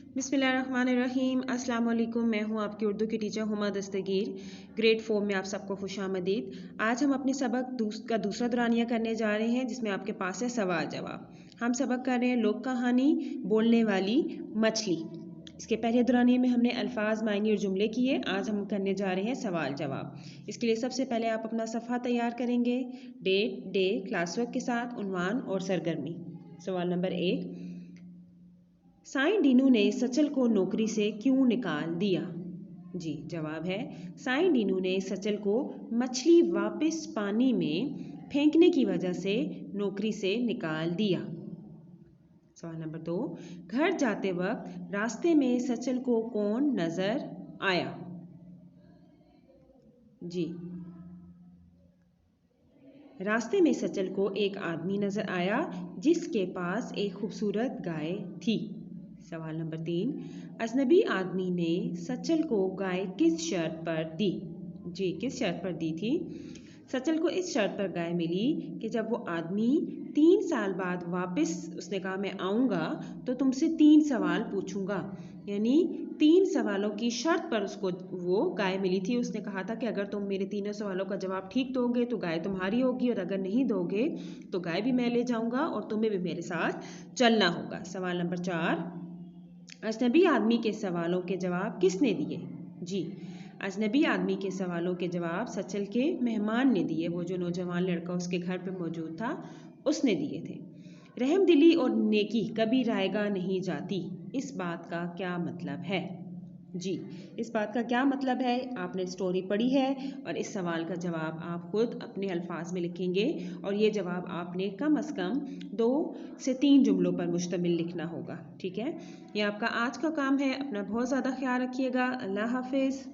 बिस्मिल्लाहिर्रहमानिर्रहीम। अस्सलाम वालेकुम। मैं हूं आपकी उर्दू की टीचर हुमा दस्तगीर। ग्रेड 4 में आप सबको खुशामदीद। आज हम अपने सबक का दूसरा दुरानिया करने जा रहे हैं, जिसमें आपके पास है सवाल जवाब। हम सबक कर रहे हैं लोक कहानी बोलने वाली मछली। इसके पहले दुरानिये में हमने अल्फाज, मायने और जुमले किए। आज हम करने जा रहे हैं सवाल जवाब। इसके लिए सबसे पहले आप अपना सफ़ा तैयार करेंगे, डेट, डे, क्लास वर्क के साथ उन्वान और सरगर्मी। सवाल नंबर 1, साईं डीनू ने सचल को नौकरी से क्यों निकाल दिया? जी, जवाब है साईं डीनू ने सचल को मछली वापस पानी में फेंकने की वजह से नौकरी से निकाल दिया। सवाल नंबर 2, घर जाते वक्त रास्ते में सचल को कौन नजर आया? जी, रास्ते में सचल को एक आदमी नजर आया जिसके पास एक खूबसूरत गाय थी। सवाल नंबर 3, अजनबी आदमी ने सचल को गाय किस शर्त पर दी? जी, किस शर्त पर दी थी? सचल को इस शर्त पर गाय मिली कि जब वो आदमी 3 साल बाद वापस, उसने कहा मैं आऊँगा तो तुमसे 3 सवाल पूछूंगा, यानी 3 सवालों की शर्त पर उसको वो गाय मिली थी। उसने कहा था कि अगर तुम मेरे तीनों सवालों का जवाब ठीक दोगे तो गाय तुम्हारी होगी, और अगर नहीं दोगे तो गाय भी मैं ले जाऊँगा और तुम्हें भी मेरे साथ चलना होगा। सवाल नंबर 4, अजनबी आदमी के सवालों के जवाब किसने दिए? जी, अजनबी आदमी के सवालों के जवाब सचल के मेहमान ने दिए। वो जो नौजवान लड़का उसके घर पे मौजूद था उसने दिए थे। रहमदिली और नेकी कभी रायगा नहीं जाती, इस बात का क्या मतलब है? जी, इस बात का क्या मतलब है? आपने स्टोरी पढ़ी है और इस सवाल का जवाब आप खुद अपने अल्फाज में लिखेंगे, और ये जवाब आपने कम से कम 2 से 3 जुमलों पर मुश्तमिल लिखना होगा। ठीक है, ये आपका आज का काम है। अपना बहुत ज़्यादा ख्याल रखिएगा। अल्लाह हाफिज़।